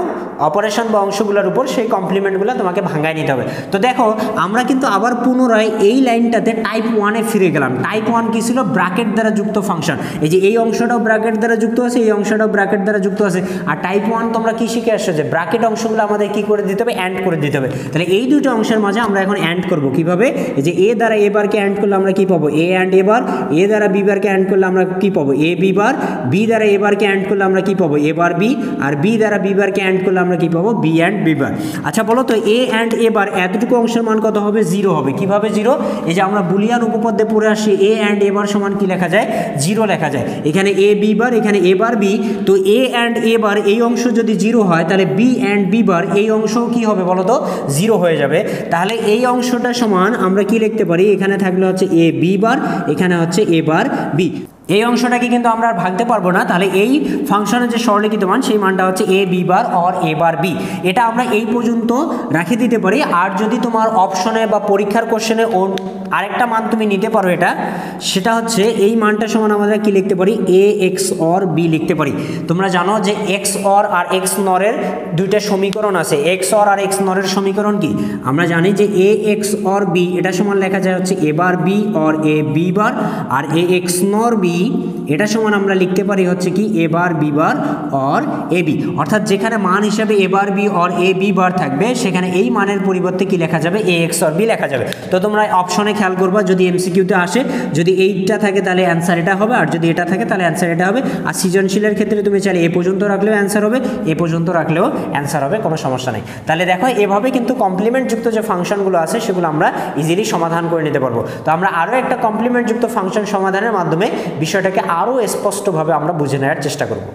অপারেশন বা অংশগুলোর উপর, সেই কমপ্লিমেন্টগুলো তোমাকে ভাঙাই নিতে হবে। তো দেখো আমরা কিন্তু আবার পুনরায় এই লাইনটাতে টাইপ 1-এ ফিরে গেলাম। টাইপ 1 কি ছিল, ব্র্যাকেট দ্বারা যুক্ত ফাংশন। এই যে এই অংশটাও ব্র্যাকেট দ্বারা যুক্ত আছে, এই অংশটাও ব্র্যাকেট দ্বারা যুক্ত আছে। আর টাইপ 1 তোমরা কি শিখে আসছো, যে ব্র্যাকেট অংশগুলো আমাদের কি করে দিতে হবে, অ্যান্ড করে দিতে হবে। তাহলে এই দুটো অংশের মাঝে আমরা এখন অ্যান্ড করব কিভাবে, এই যে এ দ্বারা এ বারকে অ্যান্ড করলে আমরা কি পাবো, এ অ্যান্ড এ বার। এ দ্বারা বি বারকে অ্যান্ড করলে আমরা কি পাবো, এ বি বার। বি বি দ্বারা এ বারকে অ্যান্ড করলে আমরা কি পাবো এ বার বি, আর বি দ্বারা বি বারকে অ্যান্ড করলে আমরা কি পাবো বি অ্যান্ড বি বার। আচ্ছা বলো তো এ অ্যান্ড এ বার এতটুকু অংশের মান কত হবে? 0 হবে। কিভাবে 0? এই যে আমরা বুলিয়ান উপপাদ্যে পড়ে আসি এ অ্যান্ড এ বার সমান কি লেখা যায়? 0 লেখা যায়। এখানে এ বি বার, এখানে এ বার বি, তো এ অ্যান্ড এ বার এই অংশ যদি 0 হয় তাহলে বি অ্যান্ড বি বার এই অংশও কি হবে বলো তো? 0 হয়ে যাবে। তাহলে এই অংশটা সমান আমরা কি লিখতে পারি? এখানে থাকলে হচ্ছে এ বি বার, এখানে হচ্ছে এ বার বি। এই অংশটাকে কিন্তু আমরা আর ভাঙতে পারবো না। তাহলে এই ফাংশনের যে সরলীকৃত মান সেই মানটা হচ্ছে A B bar or A bar B. এটা আমরা এই পর্যন্ত রেখে দিতে পারি। আর যদি তোমার অপশনে বা পরীক্ষার কোশ্চেনে আরেকটা মান তুমি নিতে পারো, এটা সেটা হচ্ছে এই মানটা সমান আমরা কি লিখতে পারি? এ এক্স অর বি লিখতে পারি। তোমরা জানো যে এক্স অর আর এক্স নরের দুইটা সমীকরণ আছে। এক্স অর আর এক্স নরের সমীকরণ কি? আমরা জানি যে এ এক্স অর বি এটা সমান লেখা যায় হচ্ছে A bar B or A B bar, আর এ এক্স নর বি এটা সমান আমরা লিখতে পারি হচ্ছে কি A bar B bar or A B. অর্থাৎ যেখানে মান হিসাবে A bar B or A B bar থাকবে সেখানে এই মানের পরিবর্তে কি লেখা যাবে? এ এক্স অর বি লেখা যাবে। তো তোমরা অপশনে খেয়াল করবা, যদি এমসিকিউতে আসে যদি এইটা থাকে তাহলে অ্যান্সার এটা হবে, আর যদি এটা থাকে তাহলে অ্যান্সার এটা হবে। আর সৃজনশীলের ক্ষেত্রে তুমি চাইলে এ পর্যন্ত রাখলেও অ্যান্সার হবে, এ পর্যন্ত রাখলেও অ্যান্সার হবে, কোনো সমস্যা নেই। তাহলে দেখো এভাবে কিন্তু কমপ্লিমেন্টযুক্ত যে ফাংশনগুলো আছে সেগুলো আমরা ইজিলি সমাধান করে নিতে পারবো। তো আমরা আরও একটা কমপ্লিমেন্টযুক্ত ফাংশন সমাধানের মাধ্যমে বিষয়টাকে আরও স্পষ্টভাবে আমরা বুঝে নেওয়ার চেষ্টা করব।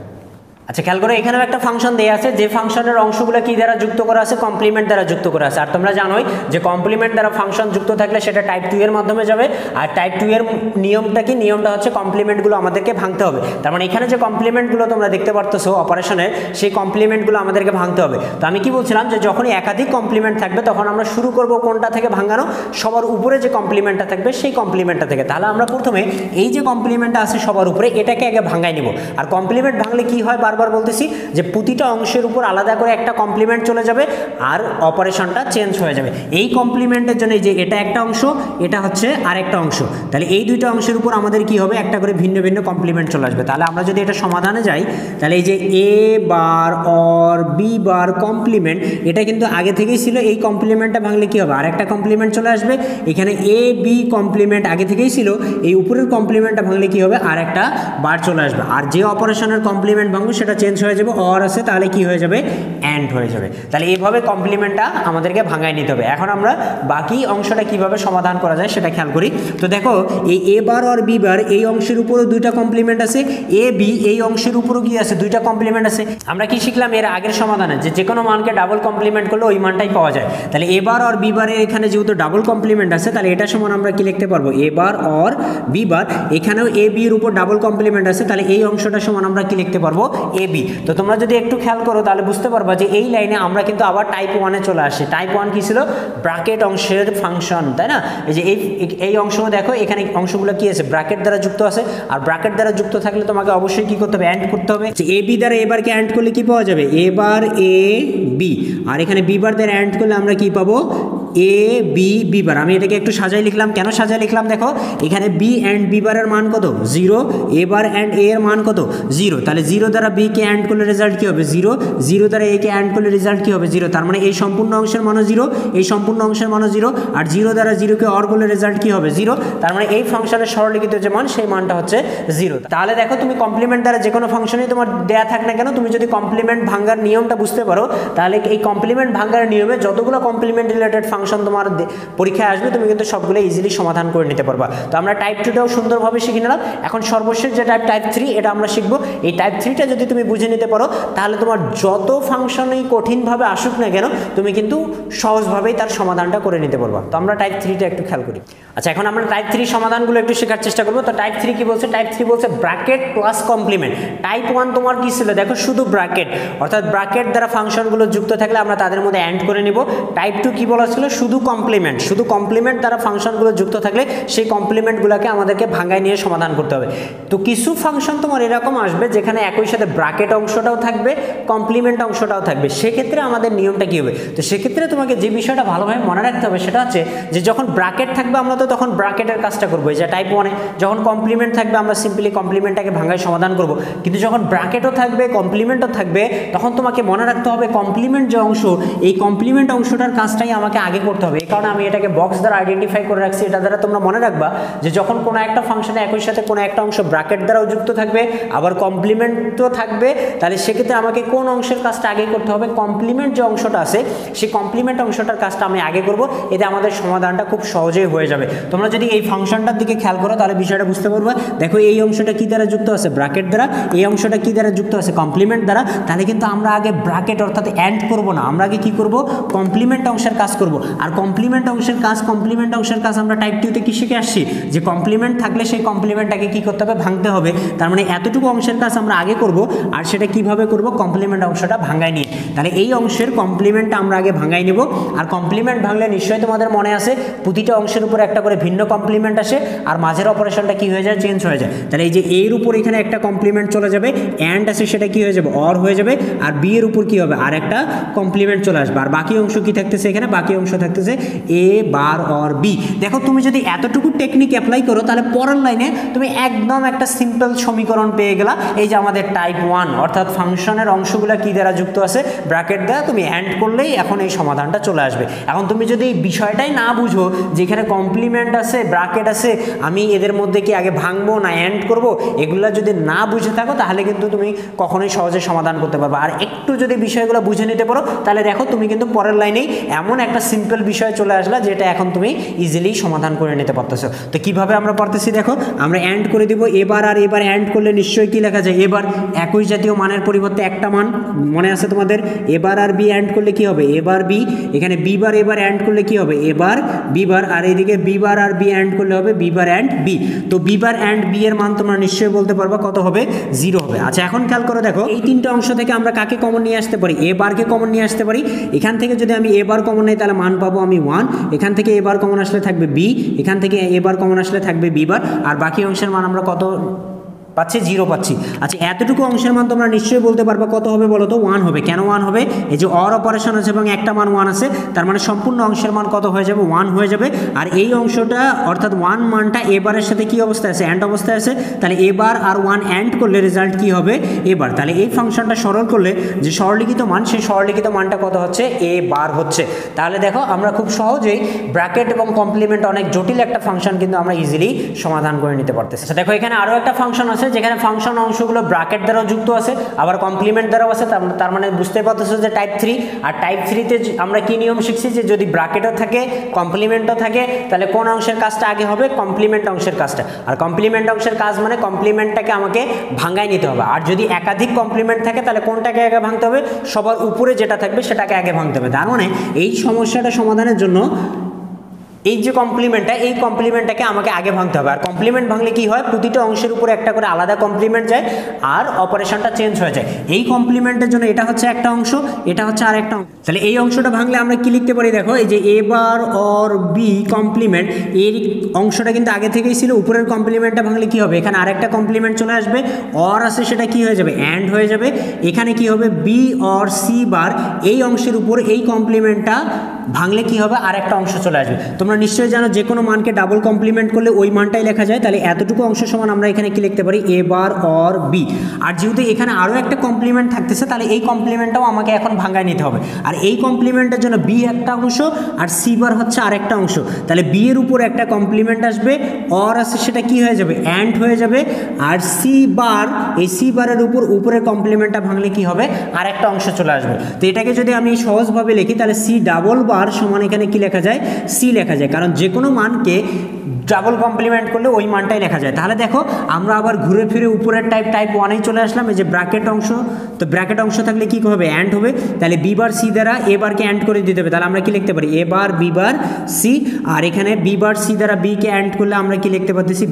আচ্ছা খেয়াল করে এখানেও একটা ফাংশন দেওয়া আছে, যে ফাংশনের অংশগুলো কি দ্বারা যুক্ত করা আছে? কমপ্লিমেন্ট দ্বারা যুক্ত করা আছে। আর তোমরা জানোই যে কমপ্লিমেন্ট দ্বারা ফাংশন যুক্ত থাকলে সেটা টাইপ 2 এর মাধ্যমে যাবে। আর টাইপ 2 এর নিয়মটা কি? নিয়মটা হচ্ছে কমপ্লিমেন্টগুলো আমাদেরকে ভাঙতে হবে। তার মানে এখানে যে কমপ্লিমেন্টগুলো তোমরা দেখতে পারতেছো অপারেশনের, সেই কমপ্লিমেন্টগুলো আমাদেরকে ভাঙতে হবে। তো আমি কি বলছিলাম যে যখনই একাধিক কমপ্লিমেন্ট থাকবে তখন আমরা শুরু করব কোনটা থেকে ভাঙানো? সবার উপরে যে কমপ্লিমেন্টটা থাকবে সেই কমপ্লিমেন্টটা থেকে। তাহলে আমরা প্রথমে এই যে কমপ্লিমেন্টটা আছে সবার উপরে এটাকে আগে ভাঙাই নিব। আর কমপ্লিমেন্ট ভাঙলে কি হয়? বারবার বলতেছি যে প্রতিটা অংশের উপর আলাদা করে একটা কমপ্লিমেন্ট চলে যাবে আর অপারেশনটা চেঞ্জ হয়ে যাবে। এই কমপ্লিমেন্টের জন্য যে এটা একটা অংশ, এটা হচ্ছে আরেকটা অংশ, তাহলে এই দুইটা অংশের উপর আমাদের কি হবে? একটা করে ভিন্ন ভিন্ন কমপ্লিমেন্ট চলে আসবে। তাহলে আমরা যদি এটা সমাধানে যাই তাহলে এই যে A bar or B bar complement এটা কিন্তু আগে থেকেই ছিল। এই কমপ্লিমেন্টটা ভাঙলে কি হবে? আরেকটা কমপ্লিমেন্ট চলে আসবে। এখানে এ বি কমপ্লিমেন্ট আগে থেকেই ছিল, এই উপরের কমপ্লিমেন্টটা ভাঙলে কি হবে? আরেকটা বার চলে আসবে। আর যে অপারেশনের কমপ্লিমেন্ট ভাঙবো সেটা চেঞ্জ হয়ে যাবে, অর আছে তাহলে কি হয়ে যাবে? অ্যান্ড হয়ে যাবে। তাহলে এইভাবে কমপ্লিমেন্টটা আমাদেরকে ভাঙায় নিতে হবে। এখন আমরা বাকি অংশটা কিভাবে সমাধান করা যায় সেটা খেয়াল করি। তো দেখো এই এ বার আর বি বার এই অংশের উপরও দুইটা কমপ্লিমেন্ট আছে, এ বি এই অংশের উপরও কি আছে? দুইটা কমপ্লিমেন্ট আছে। আমরা কি শিখলাম এর আগের সমাধানে? যে কোনো মানকে ডাবল কমপ্লিমেন্ট করলে ওই মানটাই পাওয়া যায়। তাহলে এ বার আর বি বারের এখানে যেহেতু ডাবল কমপ্লিমেন্ট আছে তাহলে এটা সমান আমরা কি লিখতে পারবো? এ বার অর বি বার। এখানেও এ বি এর উপর ডাবল কমপ্লিমেন্ট আছে তাহলে এই অংশটা সমান আমরা কি লিখতে পারবো? A B. তো তোমরা যদি একটু খেয়াল করো তাহলে বুঝতে পারবা যে এই লাইনে আমরা কিন্তু আবার টাইপ 1-এ চলে আসি। টাইপ 1 কি ছিল? ব্র্যাকেট অংশের ফাংশন, তাই না? এই যে এই অংশ দেখো এখানে অংশগুলো কি আছে? ব্র্যাকেট দ্বারা যুক্ত আছে। আর ব্র্যাকেট দ্বারা যুক্ত থাকলে তোমাকে অবশ্যই কি করতে হবে? অ্যান্ড করতে হবে। যে এ বি দ্বারা এবারকে অ্যান্ড করলে কি পাওয়া যাবে? এ বার এ বি। আর এখানে বি বার দ্বারা অ্যান্ড করলে আমরা কি পাবো? এ বি বি বার। আমি এটাকে একটু সাজাই লিখলাম। কেন সাজাই লিখলাম? দেখো এখানে বি অ্যান্ড বি বারের মান কত? 0। এ বার অ্যান্ড এ এর মান কত? 0। তাহলে 0 দ্বারা বি কে অ্যান্ড করলে রেজাল্ট কি হবে? 0। 0 দ্বারা এ কে অ্যান্ড করলে রেজাল্ট কি হবে? 0। তার মানে এই সম্পূর্ণ অংশের মানও 0, এই সম্পূর্ণ অংশের মানও 0। আর 0 দ্বারা 0 কে অর করলে রেজাল্ট কি হবে? 0। তার মানে এই ফাংশনের সরলীকৃত যে মান সেই মানটা হচ্ছে 0। তাহলে দেখো তুমি কমপ্লিমেন্ট দ্বারা যে কোনো ফাংশনেই তোমার দেয়া থাক না কেন, তুমি যদি কমপ্লিমেন্ট ভাঙার নিয়মটা বুঝতে পারো তাহলে এই কমপ্লিমেন্ট ভাঙার নিয়মে যতগুলো কমপ্লিমেন্ট রিলেটেড ফাংশন তোমার পরীক্ষায় আসবে তুমি কিন্তু সবগুলো ইজিলি সমাধান করে নিতে পারবা। তো আমরা টাইপ 2টাও সুন্দরভাবে শিখে নিলাম। এখন সর্বশেষ যে টাইপ 3 এটা আমরা শিখবো। এই টাইপ 3টা যদি তুমি বুঝে নিতে পারো তাহলে তোমার যত ফাংশনই কঠিনভাবে আসুক না কেন তুমি কিন্তু সহজভাবেই তার সমাধানটা করে নিতে পারবা। তো আমরা টাইপ 3টা একটু খেয়াল করি। আচ্ছা এখন আমরা টাইপ 3 সমাধানগুলো একটু শেখার চেষ্টা করবো। তো টাইপ 3 কি বলছে? টাইপ 3 বলছে ব্র্যাকেট প্লাস কমপ্লিমেন্ট। টাইপ 1 তোমার কি ছিল? দেখো শুধু ব্র্যাকেট, অর্থাৎ ব্র্যাকেট দ্বারা ফাংশনগুলো যুক্ত থাকলে আমরা তাদের মধ্যে অ্যান্ড করে নিব। টাইপ 2 কি বলা ছিল? শুধু কমপ্লিমেন্ট। শুধু কমপ্লিমেন্ট দ্বারা ফাংশনগুলো যুক্ত থাকলে সেই কমপ্লিমেন্টগুলোকে আমাদেরকে ভাঙায় নিয়ে সমাধান করতে হবে। তো কিছু ফাংশন তোমার এরকম আসবে যেখানে একই সাথে ব্র্যাকেট অংশটাও থাকবে, কমপ্লিমেন্ট অংশটাও থাকবে। সেক্ষেত্রে আমাদের নিয়মটা কী হবে? তো সেক্ষেত্রে তোমাকে যে বিষয়টা ভালোভাবে মনে রাখতে হবে সেটা হচ্ছে যে যখন ব্র্যাকেট থাকবে আমরা তো তখন ব্র্যাকেটের কাজটা করবো। এই যে টাইপ 1-এ যখন কমপ্লিমেন্ট থাকবে আমরা সিম্পলি কমপ্লিমেন্টটাকে ভাঙায় সমাধান করব। কিন্তু যখন ব্র্যাকেটও থাকবে কমপ্লিমেন্টও থাকবে তখন তোমাকে মনে রাখতে হবে কমপ্লিমেন্ট যে অংশ এই কমপ্লিমেন্ট অংশটার কাজটাই আমাকে আগে করতে হবে। এই কারণে আমি এটাকে বক্স দ্বারা আইডেন্টিফাই করে রাখছি। এটা দ্বারা তোমরা মনে রাখবা যে যখন কোনো একটা ফাংশনে একই সাথে কোনো একটা অংশ ব্র্যাকেট দ্বারাও যুক্ত থাকবে আবার কমপ্লিমেন্টও থাকবে, তাহলে সেক্ষেত্রে আমাকে কোন অংশের কাজটা আগে করতে হবে, কমপ্লিমেন্ট যে অংশটা আছে সেই কমপ্লিমেন্ট অংশটার কাজটা আমি আগে করব। এতে আমাদের সমাধানটা খুব সহজেই হয়ে যাবে। তোমরা যদি এই ফাংশনটার দিকে খেয়াল করো তাহলে বিষয়টা বুঝতে পারবে। দেখো এই অংশটা কি দ্বারা যুক্ত আছে, ব্র্যাকেট দ্বারা, এই অংশটা কি দ্বারা যুক্ত আছে, কমপ্লিমেন্ট দ্বারা। তাহলে কিন্তু আমরা আগে ব্র্যাকেট অর্থাৎ অ্যান্ড করব না, আমরা আগে কি করব, কমপ্লিমেন্ট অংশের কাজ করব। আর কমপ্লিমেন্ট অংশের কাজ আমরা টাইপ 2 তে কি শিখে আসছি, যে কমপ্লিমেন্ট থাকলে সেই কমপ্লিমেন্টটাকে কি করতে হবে, ভাঙতে হবে। তার মানে এতটুকু অংশের কাজ আমরা আগে করব, আর সেটা কিভাবে করব, কমপ্লিমেন্ট অংশটা ভাঙায় নিয়ে। তাহলে এই অংশের কমপ্লিমেন্টটা আমরা আগে ভাঙাই নেব। আর কমপ্লিমেন্ট ভাঙলে নিশ্চয়ই তোমাদের মনে আছে প্রতিটা অংশের উপরে একটা করে ভিন্ন কমপ্লিমেন্ট আসে, আর মাঝের অপারেশনটা কি হয়ে যায়, চেঞ্জ হয়ে যায়। তাহলে এই যে এর উপর এখানে একটা কমপ্লিমেন্ট চলে যাবে, অ্যান্ড আছে সেটা কি হয়ে যাবে, অর হয়ে যাবে। আর বি এর উপর কি হবে, আর একটা কমপ্লিমেন্ট চলে আসবে। আর বাকি অংশ কি থাকতেছে, এখানে বাকি অংশ থাকতেছে এ বার অর বি। দেখো তুমি যদি এতটুকু টেকনিক অ্যাপ্লাই করো তাহলে পরের লাইনে তুমি একদম একটা সিম্পল সমীকরণ পেয়ে গেলা। এই যে আমাদের টাইপ 1 অর্থাৎ ফাংশনের অংশগুলো কি দ্বারা যুক্ত আছে, ব্র্যাকেট দ্বারা, তুমি অ্যান্ড করলেই এখন এই সমাধানটা চলে আসবে। এখন তুমি যদি এই বিষয়টাই না বুঝো যেখানে কমপ্লিমেন্ট আছে ব্র্যাকেট আছে, আমি এদের মধ্যে কি আগে ভাঙবো না অ্যান্ড করব, এগুলো যদি না বুঝে থাকো তাহলে কিন্তু তুমি কখনোই সহজে সমাধান করতে পারবে। আর একটু যদি বিষয়গুলো বুঝে নিতে পারো তাহলে দেখো তুমি কিন্তু পরের লাইনেই এমন একটা সিম্পল বিষয় চলে আসলা যেটা এখন তুমি ইজিলি সমাধান করে নিতে পারতেছো। তো কিভাবে আমরা পারতেছি দেখো, আমরা অ্যান্ড করে দিব এবার, আর এবার অ্যান্ড করলে নিশ্চয়ই কি লেখা যায়, এবার একই জাতীয় মানের পরিবর্তে একটা মান, মনে আছে তোমাদের, এবার আর বি অ্যান্ড করলে কি হবে, এবার বি। এখানে বি বার এবার অ্যান্ড করলে কি হবে, এবার বি বার। আর এইদিকে বি বার আর বি অ্যান্ড করলে হবে বি বার অ্যান্ড বি। তো বি বার অ্যান্ড বি এর মান তোমরা নিশ্চয়ই বলতে পারবা কত হবে, 0 হবে। আচ্ছা এখন খেয়াল করে দেখো এই তিনটা অংশ থেকে আমরা কাকে কমন নিয়ে আসতে পারি, এ বারকে কমন নিয়ে আসতে পারি। এখান থেকে যদি আমি এ বার কমন নিই তাহলে মান পাবো আমি 1। এখান থেকে এ বার কমন আসলে থাকবে বি, এখান থেকে এ বার কমন আসলে থাকবে বি বার। আর বাকি অংশের মান আমরা কত পাচ্ছি, 0 পাচ্ছি। আচ্ছা এতটুকু অংশের মান তোমরা নিশ্চয়ই বলতে পারবা কত হবে বলো তো, 1 হবে। কেন 1 হবে, এই যে অর অপারেশন আছে এবং একটা মান 1 আছে, তার মানে সম্পূর্ণ অংশের মান কত হয়ে যাবে, 1 হয়ে যাবে। আর এই অংশটা অর্থাৎ 1 মানটা এবারের সাথে কি অবস্থায় আছে, অ্যান্ড অবস্থায় আছে। তাহলে এবার আর 1 অ্যান্ড করলে রেজাল্ট কি হবে, এবার। তাহলে এই ফাংশনটা সরল করলে যে সরলিখিত মান, সেই সরলিখিত মানটা কত হচ্ছে, এ বার হচ্ছে। তাহলে দেখো আমরা খুব সহজেই ব্র্যাকেট এবং কমপ্লিমেন্ট, অনেক জটিল একটা ফাংশন কিন্তু আমরা ইজিলি সমাধান করে নিতে পারতেছি। দেখো এখানে আরও একটা ফাংশন আছে যেখানে ফাংশন অংশগুলো ব্র্যাকেট দ্বারাও যুক্ত আছে আবার কমপ্লিমেন্ট দ্বারাও আছে। তার মানে বুঝতে পারতেছো যে টাইপ 3। আর টাইপ 3-তে আমরা কি নিয়ম শিখছি, যে যদি ব্র্যাকেটও থাকে কমপ্লিমেন্টও থাকে তাহলে কোন অংশের কাজটা আগে হবে, কমপ্লিমেন্ট অংশের কাজটা। আর কমপ্লিমেন্ট অংশের কাজ মানে কমপ্লিমেন্টটাকে আমাকে ভাঙায় নিতে হবে। আর যদি একাধিক কমপ্লিমেন্ট থাকে তাহলে কোনটাকে আগে ভাঙতে হবে, সবার উপরে যেটা থাকবে সেটাকে আগে ভাঙতে হবে। তার মানে এই সমস্যাটা সমাধানের জন্য এই যে কমপ্লিমেন্টটা, এই কমপ্লিমেন্টটাকে আমাকে আগে ভাঙতে হবে। আর কমপ্লিমেন্ট ভাঙলে কি হয়, প্রতিটা অংশের উপরে একটা করে আলাদা কমপ্লিমেন্ট যায় আর অপারেশনটা চেঞ্জ হয়ে যায়। এই কমপ্লিমেন্টের জন্য এটা হচ্ছে একটা অংশ, এটা হচ্ছে আর একটা অংশ। তাহলে এই অংশটা ভাঙলে আমরা কি লিখতে পারি দেখো, এই যে এবার অর বি কমপ্লিমেন্ট, এর অংশটা কিন্তু আগে থেকেই ছিল। উপরের কমপ্লিমেন্টটা ভাঙলে কি হবে, এখানে আরেকটা কমপ্লিমেন্ট চলে আসবে, অর আছে সেটা কি হয়ে যাবে, অ্যান্ড হয়ে যাবে। এখানে কি হবে, বি অর সি বার, এই অংশের উপর এই কমপ্লিমেন্টটা ভাঙলে কি হবে, আর একটা অংশ চলে আসবে। তোমরা নিশ্চয়ই জানো যে কোনো মানকে ডাবল কমপ্লিমেন্ট করলে ওই মানটাই লেখা যায়। তাহলে এতটুকু অংশ সমান আমরা এখানে কি লিখতে পারি, এ বার অর বি। আর যেহেতু এখানে আরও একটা কমপ্লিমেন্ট থাকতেছে তাহলে এই কমপ্লিমেন্টটাও আমাকে এখন ভাঙায় নিতে হবে। আর এই কমপ্লিমেন্টের জন্য বি একটা অংশ আর সি বার হচ্ছে আরেকটা অংশ। তাহলে বি এর উপর একটা কমপ্লিমেন্ট আসবে, অর আছে সেটা কি হয়ে যাবে, অ্যান্ড হয়ে যাবে। আর সি বার, এই সি বারের উপর উপরের কমপ্লিমেন্টটা ভাঙলে কি হবে, আর একটা অংশ চলে আসবে। তো এটাকে যদি আমি সহজভাবে লিখি তাহলে সি ডাবল বার সমান এখানে কি লেখা যায়, সি লেখা যায়। কারণ যে কোনো মানকে ডাবল কমপ্লিমেন্ট করলে ওই মানটাই লেখা যায়। তাহলে দেখো আমরা আবার ঘুরে ফিরে উপরের টাইপ 1-এই চলে আসলাম। এই যে ব্র্যাকেট অংশ, তো ব্র্যাকেট অংশ থাকলে কি হবে, অ্যান্ড হবে। তাহলে বি বার সি দ্বারা এ বারকে অ্যান্ড করে দিতে হবে। তাহলে আমরা কি লিখতে পারি, এ বার বি বার সি। আর এখানে বি বার সি দ্বারা বিকে অ্যান্ড করলে আমরা কি লিখতে পারতেছি,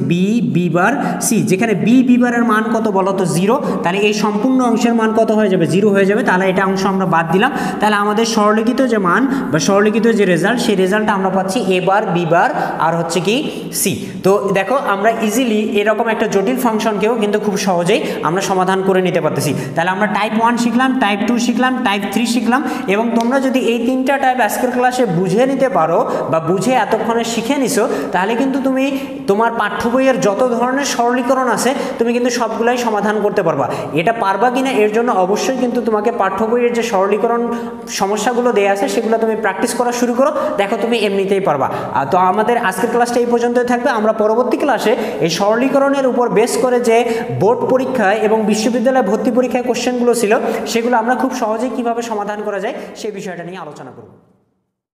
বি বার সি। যেখানে বি বারের মান কত বলো তো, 0। তাহলে এই সম্পূর্ণ অংশের মান কত হয়ে যাবে, 0 হয়ে যাবে। তাহলে এটা অংশ আমরা বাদ দিলাম। তাহলে আমাদের সরলিখিত যে মান বা সরলিখিত যে রেজাল্ট, সেই রেজাল্টটা আমরা পাচ্ছি এ বার বি বার আর হচ্ছে কি সি। তো দেখো আমরা ইজিলি এরকম একটা জটিল ফাংশনকেও কিন্তু খুব সহজেই আমরা সমাধান করে নিতে পারতেছি। তাহলে আমরা টাইপ 1 শিখলাম, টাইপ 2 শিখলাম, টাইপ 3 শিখলাম, এবং তোমরা যদি এই 3টা টাইপ আজকের ক্লাসে বুঝে নিতে পারো বা বুঝে এতক্ষণে শিখে নিছো, তাহলে কিন্তু তুমি তোমার পাঠ্য বইয়ের যত ধরনের সরলীকরণ আছে তুমি কিন্তু সবগুলাই সমাধান করতে পারবা। এটা পারবা কিনা এর জন্য অবশ্যই কিন্তু তোমাকে পাঠ্য বইয়ের যে সরলীকরণ সমস্যাগুলো দেয়া আছে সেগুলো তুমি প্র্যাকটিস করা শুরু করো, দেখো তুমি এমনিতেই পারবা। তো আমাদের আজকের ক্লাসটা এই পর্যন্তই থাকবে। আমরা পরবর্তী ক্লাসে এই সরলীকরণের উপর বেস করে যে বোর্ড পরীক্ষায় এবং বিশ্ববিদ্যালয় ভর্তি পরীক্ষায় কোশ্চেনগুলো ছিল সেগুলো আমরা খুব সহজেই কিভাবে সমাধান করা যায় সেই বিষয়টা নিয়ে আলোচনা করব।